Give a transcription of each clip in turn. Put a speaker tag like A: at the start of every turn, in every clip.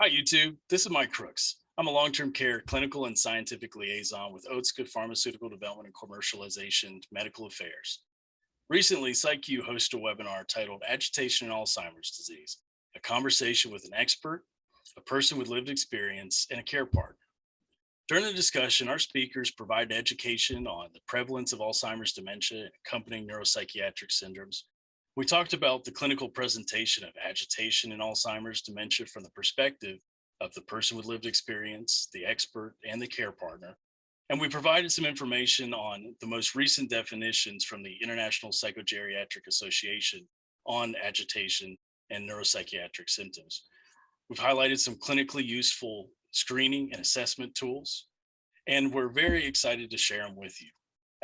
A: Hi, YouTube. This is Mike Crooks. I'm a long-term care clinical and scientific liaison with Otska Pharmaceutical Development and Commercialization Medical Affairs. Recently, PsyQ hosted a webinar titled Agitation and Alzheimer's Disease, a conversation with an expert, a person with lived experience, and a care partner. During the discussion, our speakers provided education on the prevalence of Alzheimer's dementia and accompanying neuropsychiatric syndromes. We talked about the clinical presentation of agitation in Alzheimer's dementia from the perspective of the person with lived experience, the expert, and the care partner. And we provided some information on the most recent definitions from the International Psychogeriatric Association on agitation and neuropsychiatric symptoms. We've highlighted some clinically useful screening and assessment tools, and we're very excited to share them with you.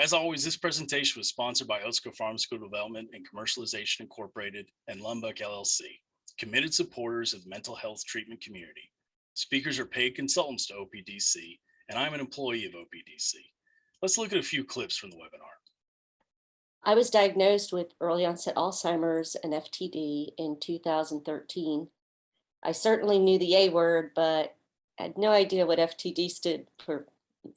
A: As always, this presentation was sponsored by Otska Pharmaceutical Development and Commercialization Incorporated and Lumbach LLC, committed supporters of the mental health treatment community. Speakers are paid consultants to OPDC, and I'm an employee of OPDC. Let's look at a few clips from the webinar.
B: I was diagnosed with early onset Alzheimer's and FTD in 2013. I certainly knew the A word, but I had no idea what FTD stood for.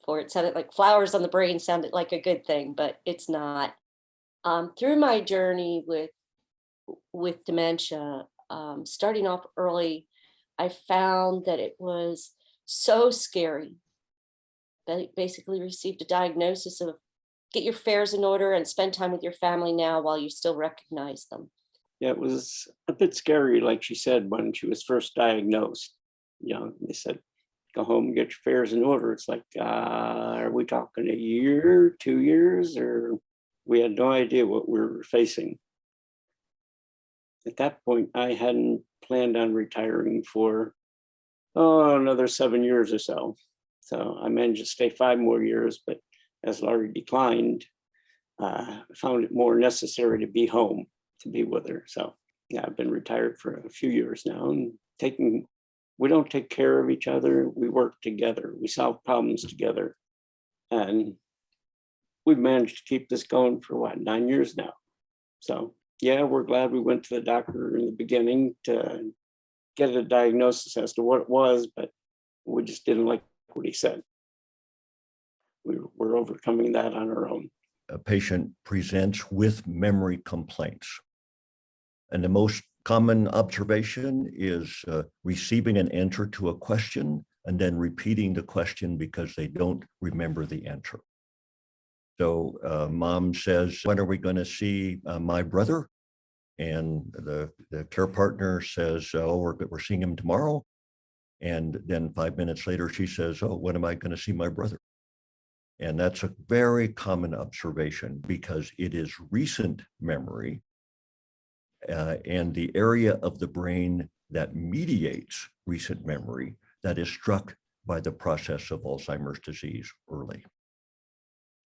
B: It sounded like flowers on the brain sounded like a good thing, but it's not. Through my journey with dementia, starting off early, I found that it was so scary. I basically received a diagnosis of get your affairs in order and spend time with your family now while you still recognize them.
C: Yeah, it was a bit scary, like she said, when she was first diagnosed. They said, go home and get your affairs in order. It's like, are we talking a year, 2 years, or we had no idea what we were facing. At that point, I hadn't planned on retiring for another 7 years or so. So I managed to stay 5 more years, but as Laurie declined, I found it more necessary to be home, to be with her. So yeah, I've been retired for a few years now, and we don't take care of each other. We work together. We solve problems together. And we've managed to keep this going for 9 years now. So yeah, we're glad we went to the doctor in the beginning to get a diagnosis as to what it was, but we just didn't like what he said. We're overcoming that on our own.
D: A patient presents with memory complaints. And the most common observation is receiving an answer to a question and then repeating the question because they don't remember the answer. So mom says, when are we going to see my brother? And the care partner says, oh, we're seeing him tomorrow. And then 5 minutes later, she says, oh, when am I going to see my brother? And that's a very common observation because it is recent memory and the area of the brain that mediates recent memory that is struck by the process of Alzheimer's disease early.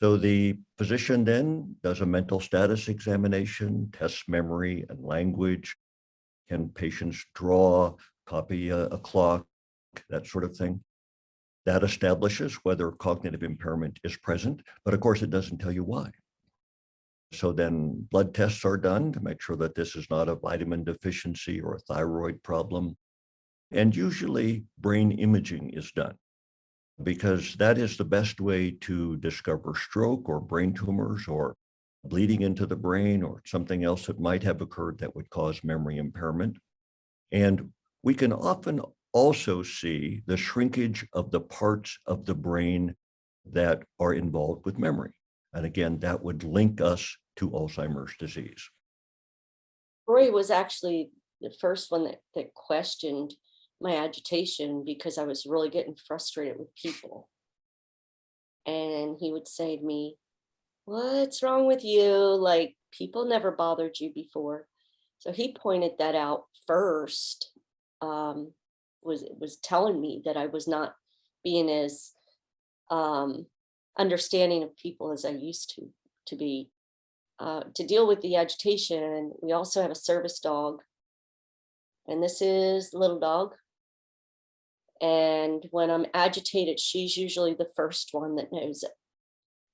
D: So the physician then does a mental status examination, tests memory and language. Can patients draw, copy a clock, that sort of thing? That establishes whether cognitive impairment is present, but of course it doesn't tell you why. So then blood tests are done to make sure that this is not a vitamin deficiency or a thyroid problem. And usually brain imaging is done because that is the best way to discover stroke or brain tumors or bleeding into the brain or something else that might have occurred that would cause memory impairment. And we can often also see the shrinkage of the parts of the brain that are involved with memory. And again, that would link us to Alzheimer's disease.
B: Roy was actually the first one that questioned my agitation because I was really getting frustrated with people. And he would say to me, what's wrong with you? Like, people never bothered you before. So he pointed that out first, was telling me that I was not being as understanding of people as I used to be. To deal with the agitation, we also have a service dog, and this is the little dog. And when I'm agitated, she's usually the first one that knows it.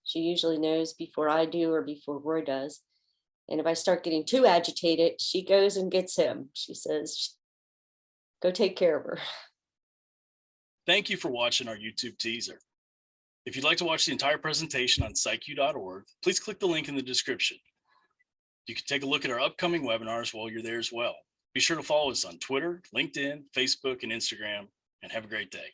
B: She usually knows before I do or before Roy does. And if I start getting too agitated, she goes and gets him. She says, go take care of her.
A: Thank you for watching our YouTube teaser. If you'd like to watch the entire presentation on psychu.org, please click the link in the description. You can take a look at our upcoming webinars while you're there as well. Be sure to follow us on Twitter, LinkedIn, Facebook, and Instagram, and have a great day.